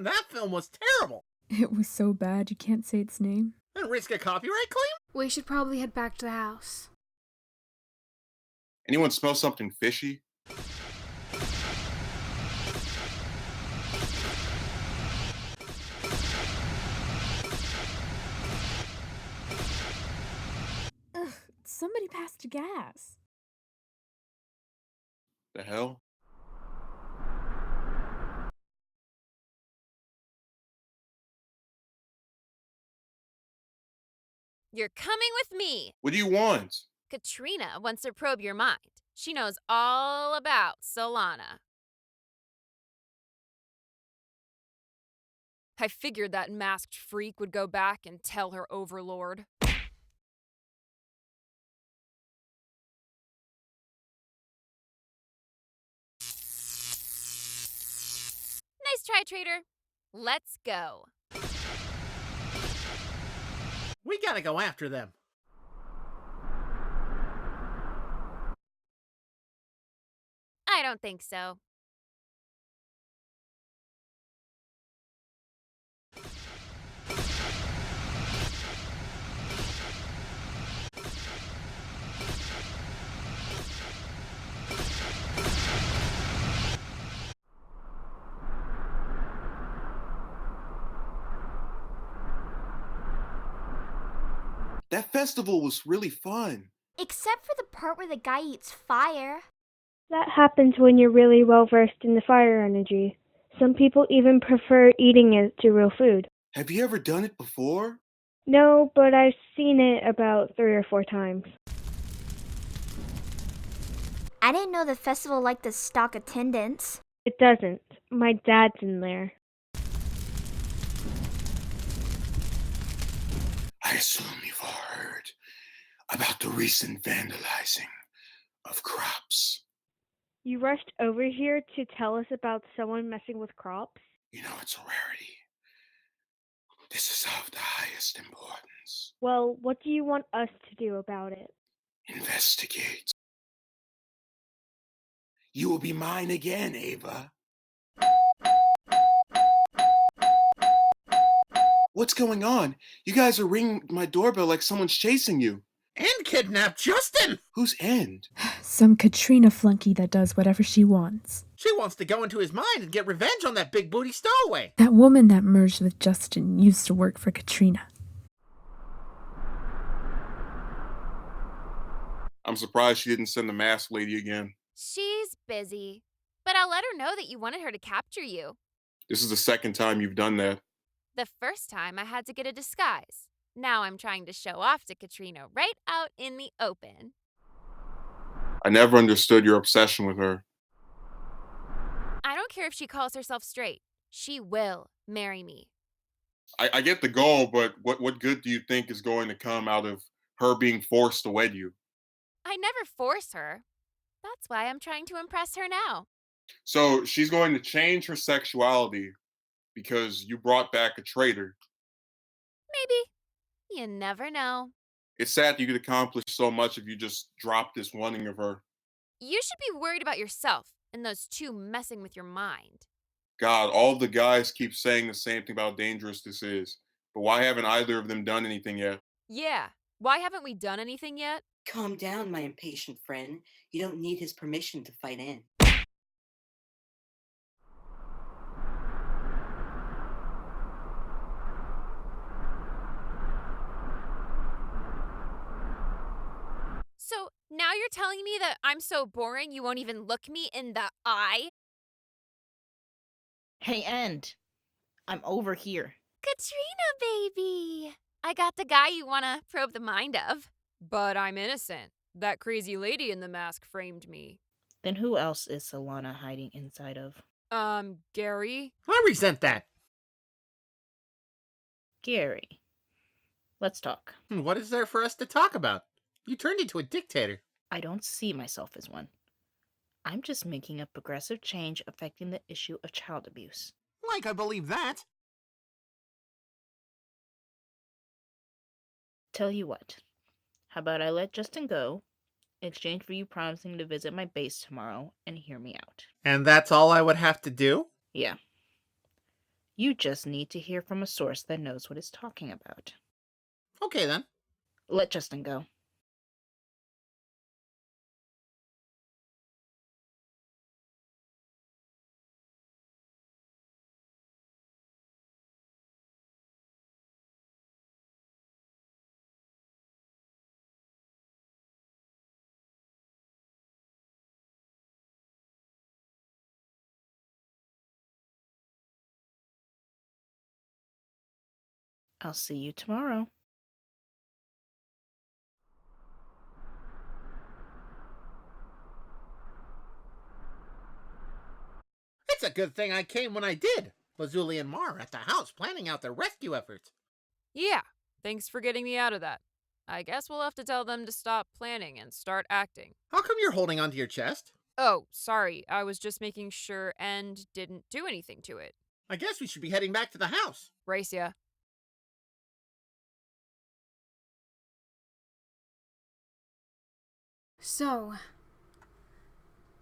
That film was terrible. It was so bad you can't say its name. And risk a copyright claim? We should probably head back to the house. Anyone smell something fishy? Ugh, somebody passed a gas. The hell? You're coming with me. What do you want? Katrina wants to probe your mind. She knows all about Solana. I figured that masked freak would go back and tell her overlord. Nice try, traitor. Let's go. We gotta go after them. I don't think so. That festival was really fun. Except for the part where the guy eats fire. That happens when you're really well versed in the fire energy. Some people even prefer eating it to real food. Have you ever done it before? No, but I've seen it about 3 or 4 times. I didn't know the festival liked the stock attendance. It doesn't. My dad's in there. I assume you've all heard about the recent vandalizing of crops. You rushed over here to tell us about someone messing with crops? You know it's a rarity. This is of the highest importance. Well, what do you want us to do about it? Investigate. You will be mine again, Ava. What's going on? You guys are ringing my doorbell like someone's chasing you. And kidnap Justin! Whose end? Some Katrina flunky that does whatever she wants. She wants to go into his mind and get revenge on that big booty stowaway. That woman that merged with Justin used to work for Katrina. I'm surprised she didn't send the masked lady again. She's busy, but I'll let her know that you wanted her to capture you. This is the second time you've done that. The first time I had to get a disguise. Now I'm trying to show off to Katrina right out in the open. I never understood your obsession with her. I don't care if she calls herself straight. She will marry me. I get the goal, but what good do you think is going to come out of her being forced to wed you? I never force her. That's why I'm trying to impress her now. So she's going to change her sexuality because you brought back a traitor. Maybe. You never know. It's sad you could accomplish so much if you just dropped this wanting of her. You should be worried about yourself and those two messing with your mind. God, all the guys keep saying the same thing about how dangerous this is. But why haven't either of them done anything yet? Yeah. Why haven't we done anything yet? Calm down, my impatient friend. You don't need his permission to fight in. So now you're telling me that I'm so boring you won't even look me in the eye? Hey, End. I'm over here. Katrina, baby! I got the guy you want to probe the mind of. But I'm innocent. That crazy lady in the mask framed me. Then who else is Solana hiding inside of? Gary? I resent that. Gary. Let's talk. What is there for us to talk about? You turned into a dictator. I don't see myself as one. I'm just making a progressive change affecting the issue of child abuse. Like I believe that. Tell you what. How about I let Justin go, in exchange for you promising to visit my base tomorrow and hear me out? And that's all I would have to do? Yeah. You just need to hear from a source that knows what it's talking about. Okay, then. Let Justin go. I'll see you tomorrow. It's a good thing I came when I did. Lazuli and Mar at the house planning out their rescue efforts. Yeah, thanks for getting me out of that. I guess we'll have to tell them to stop planning and start acting. How come you're holding onto your chest? Oh, sorry, I was just making sure and didn't do anything to it. I guess we should be heading back to the house. Race ya. So,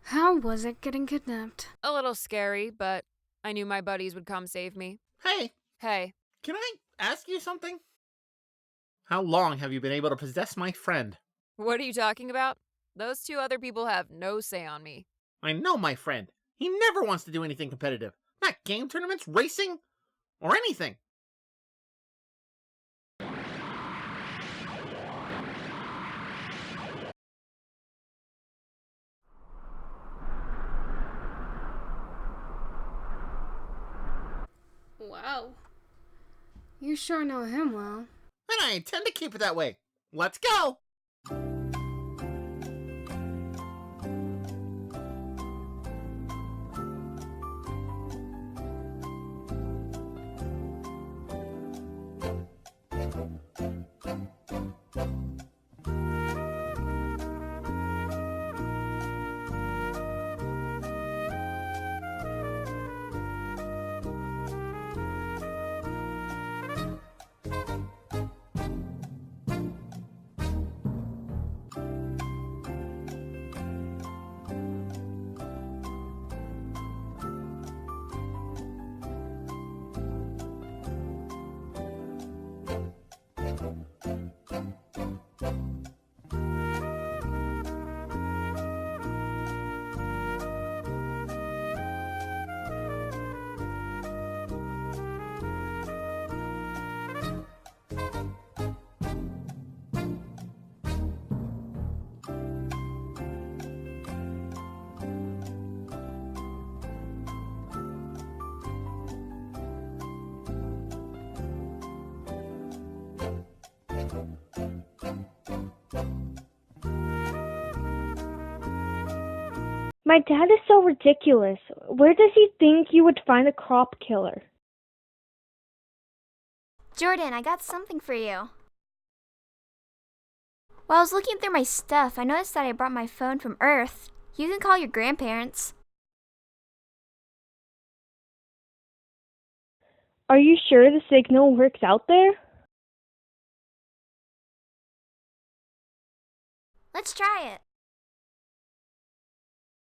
how was it getting kidnapped? A little scary, but I knew my buddies would come save me. Hey, Hey, can I ask you something? How long have you been able to possess my friend? what are you talking about? Those two other people have no say on me. I know my friend. He never wants to do anything competitive. Not game tournaments, racing, or anything. Wow. You sure know him well. And I intend to keep it that way. Let's go! My dad is so ridiculous. Where does he think you would find a crop killer? Jordan, I got something for you. While I was looking through my stuff, I noticed that I brought my phone from Earth. You can call your grandparents. Are you sure the signal works out there? Let's try it.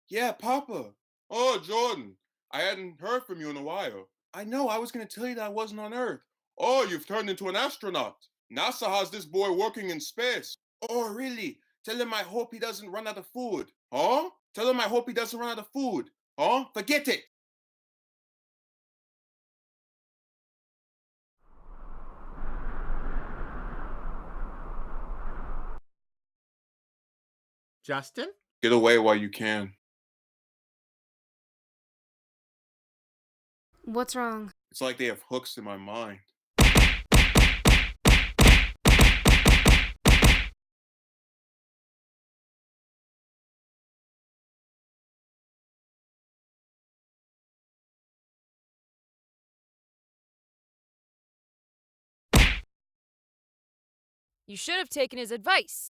Yeah, Papa. Oh, Jordan. I hadn't heard from you in a while. I know, I was going to tell you that I wasn't on Earth. Oh, you've turned into an astronaut. NASA has this boy working in space. Oh, really? Tell him I hope he doesn't run out of food. Huh? Tell him I hope he doesn't run out of food. Huh? Forget it. Justin? Get away while you can. What's wrong? It's like they have hooks in my mind. You should have taken his advice.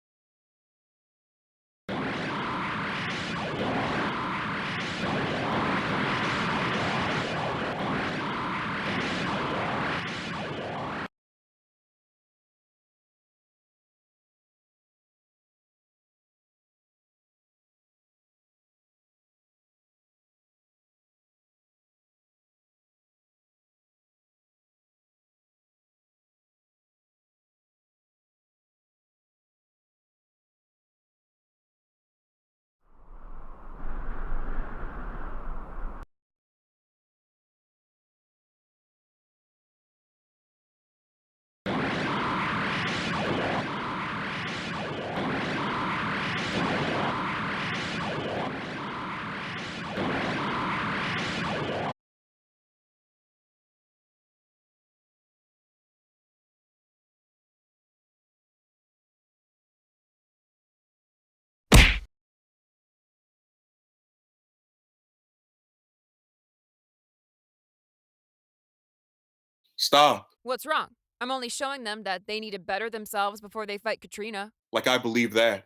Stop. What's wrong? I'm only showing them that they need to better themselves before they fight Katrina. Like I believe that.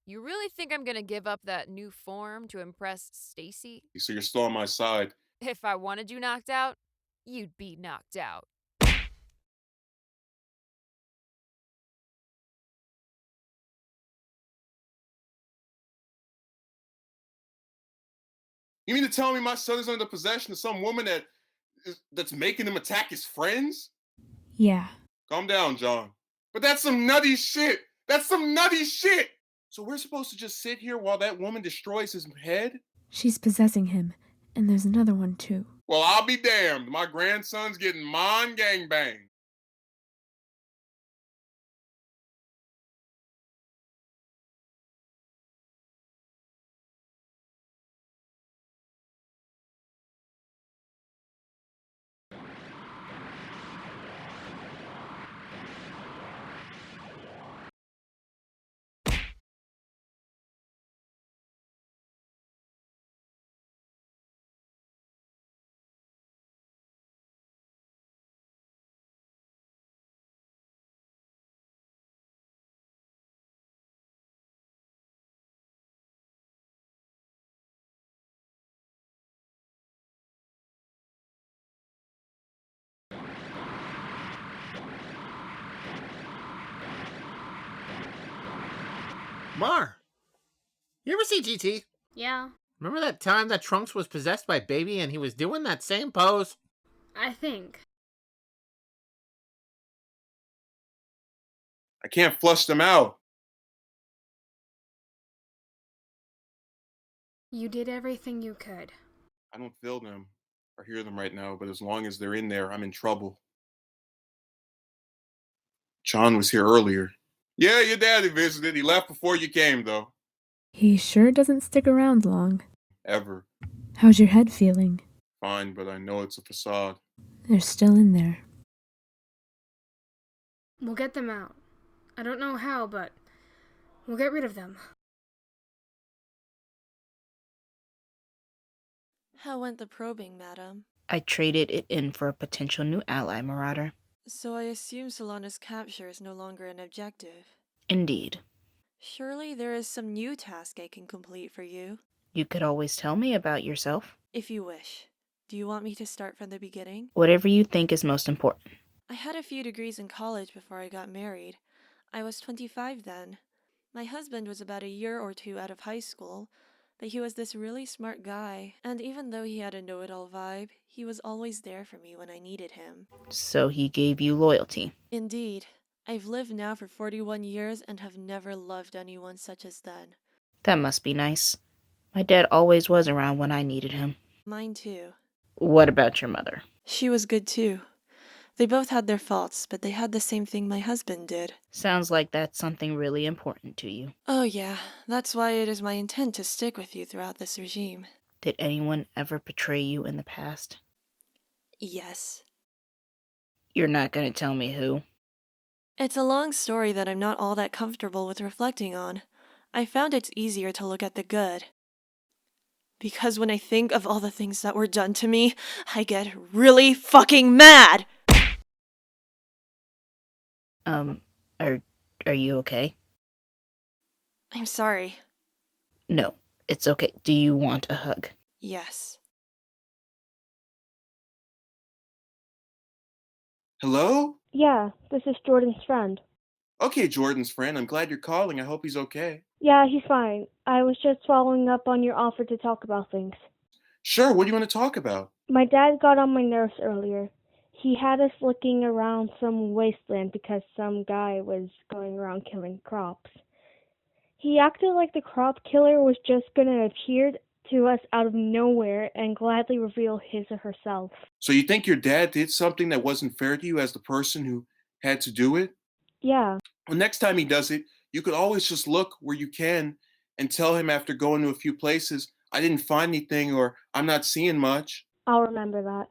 You really think I'm gonna give up that new form to impress Stacy? So you're still on my side. If I wanted you knocked out, you'd be knocked out. You mean to tell me my son is under the possession of some woman that's making him attack his friends? Yeah. Calm down, John. But that's some nutty shit. That's some nutty shit. So we're supposed to just sit here while that woman destroys his head? She's possessing him, and there's another one too. Well, I'll be damned. My grandson's getting mon gangbang. Mar, you ever see GT? Yeah, Remember that time that Trunks was possessed by Baby and he was doing that same pose? I think. I can't flush them out. You did everything you could. I don't feel them or hear them right now, but as long as they're in there, I'm in trouble. John was here earlier. Yeah, your daddy visited. He left before you came, though. He sure doesn't stick around long. Ever. How's your head feeling? Fine, but I know it's a facade. They're still in there. We'll get them out. I don't know how, but we'll get rid of them. How went the probing, madam? I traded it in for a potential new ally, Marauder. So I assume Solana's capture is no longer an objective. Indeed. Surely there is some new task I can complete for you. You could always tell me about yourself. If you wish. Do you want me to start from the beginning? Whatever you think is most important. I had a few degrees in college before I got married. I was 25 then. My husband was about a year or two out of high school, but he was this really smart guy, and even though he had a know-it-all vibe, he was always there for me when I needed him. So he gave you loyalty. Indeed. I've lived now for 41 years and have never loved anyone such as then. That must be nice. My dad always was around when I needed him. Mine too. What about your mother? She was good too. They both had their faults, but they had the same thing my husband did. Sounds like that's something really important to you. Oh yeah, that's why it is my intent to stick with you throughout this regime. Did anyone ever betray you in the past? Yes. You're not going to tell me who? It's a long story that I'm not all that comfortable with reflecting on. I found it's easier to look at the good. Because when I think of all the things that were done to me, I get really fucking mad! Are you okay? I'm sorry. No, it's okay. Do you want a hug? Yes. Hello? Yeah, this is Jordan's friend. Okay, Jordan's friend. I'm glad you're calling. I hope he's okay. Yeah, he's fine. I was just following up on your offer to talk about things. Sure, what do you want to talk about? My dad got on my nerves earlier. He had us looking around some wasteland because some guy was going around killing crops. He acted like the crop killer was just going to appear to us out of nowhere and gladly reveal his or herself. So you think your dad did something that wasn't fair to you as the person who had to do it? Yeah. Well, next time he does it, you could always just look where you can and tell him after going to a few places, I didn't find anything or I'm not seeing much. I'll remember that.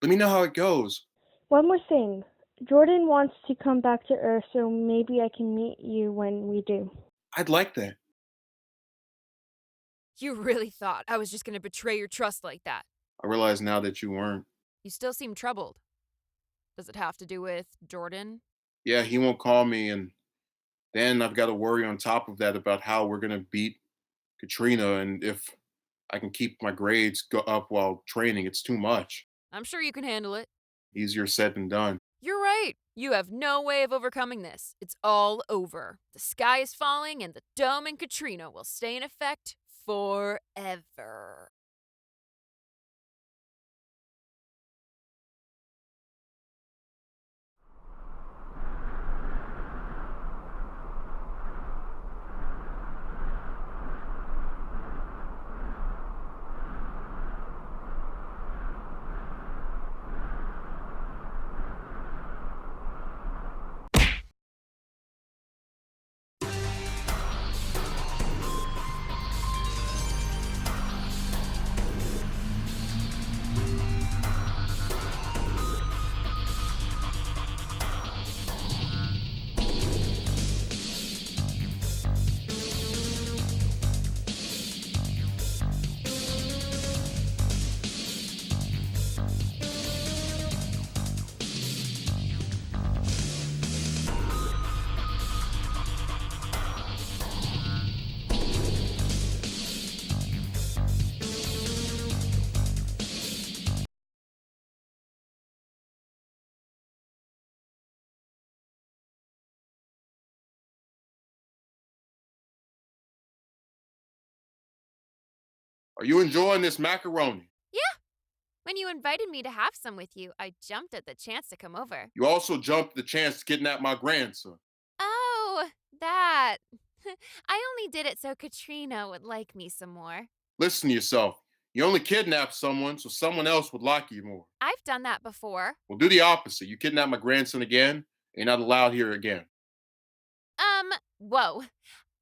Let me know how it goes. One more thing. Jordan wants to come back to Earth, so maybe I can meet you when we do. I'd like that. You really thought I was just gonna betray your trust like that? I realize now that you weren't. You still seem troubled. Does it have to do with Jordan? Yeah, he won't call me, and then I've got to worry on top of that about how we're gonna beat Katrina, and if I can keep my grades go up while training. It's too much. I'm sure you can handle it. Easier said than done. You're right. You have no way of overcoming this. It's all over. The sky is falling, and the dome in Katrina will stay in effect forever. Are you enjoying this macaroni? Yeah. When you invited me to have some with you, I jumped at the chance to come over. You also jumped the chance to kidnap my grandson. Oh, that. I only did it so Katrina would like me some more. Listen to yourself. You only kidnapped someone so someone else would like you more. I've done that before. Well, do the opposite. You kidnap my grandson again, you're not allowed here again. Whoa.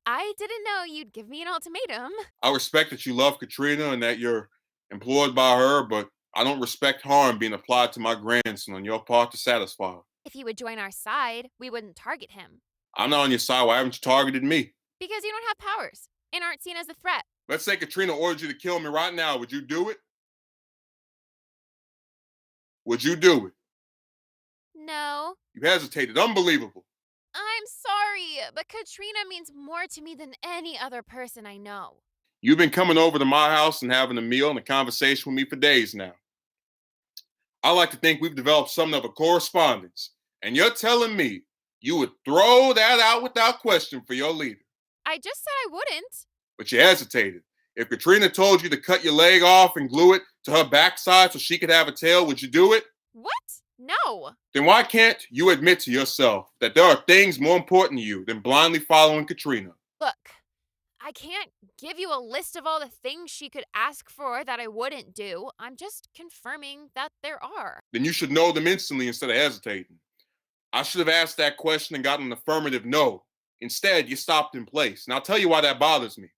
I didn't know you'd give me an ultimatum. I respect that you love Katrina and that you're employed by her, but I don't respect harm being applied to my grandson on your part to satisfy her. If he would join our side, we wouldn't target him. I'm not on your side. Why haven't you targeted me? Because you don't have powers and aren't seen as a threat. Let's say Katrina ordered you to kill me right now. Would you do it? Would you do it? No. You hesitated. Unbelievable. I'm sorry, but Katrina means more to me than any other person I know. You've been coming over to my house and having a meal and a conversation with me for days now. I like to think we've developed something of a correspondence. And you're telling me you would throw that out without question for your leader. I just said I wouldn't. But you hesitated. If Katrina told you to cut your leg off and glue it to her backside so she could have a tail, would you do it? What? No. Then why can't you admit to yourself that there are things more important to you than blindly following Katrina? Look, I can't give you a list of all the things she could ask for that I wouldn't do. I'm just confirming that there are. Then you should know them instantly instead of hesitating. I should have asked that question and gotten an affirmative no. Instead, you stopped in place. And I'll tell you why that bothers me.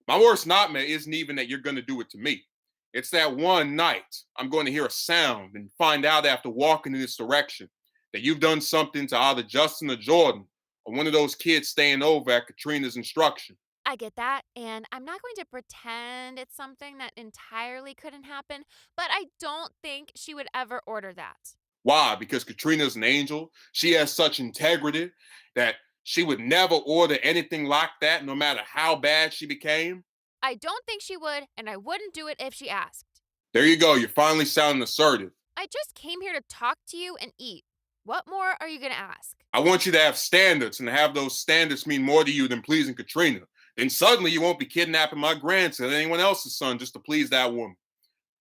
My worst nightmare isn't even that you're going to do it to me. It's that one night I'm going to hear a sound and find out after walking in this direction that you've done something to either Justin or Jordan or one of those kids staying over at Katrina's instruction. I get that, and I'm not going to pretend it's something that entirely couldn't happen, but I don't think she would ever order that. Why? Because Katrina's an angel. She has such integrity that she would never order anything like that, no matter how bad she became. I don't think she would, and I wouldn't do it if she asked. There you go. You're finally sounding assertive. I just came here to talk to you and eat. What more are you going to ask? I want you to have standards and to have those standards mean more to you than pleasing Katrina. Then suddenly you won't be kidnapping my grandson or anyone else's son just to please that woman.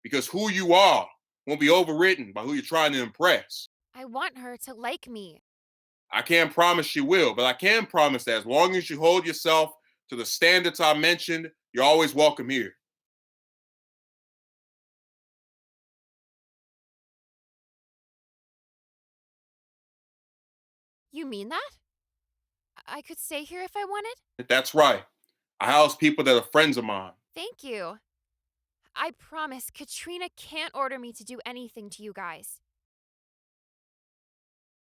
Because who you are won't be overwritten by who you're trying to impress. I want her to like me. I can't promise she will, but I can promise that as long as you hold yourself to the standards I mentioned, you're always welcome here. You mean that? I could stay here if I wanted? That's right. I house people that are friends of mine. Thank you. I promise Katrina can't order me to do anything to you guys.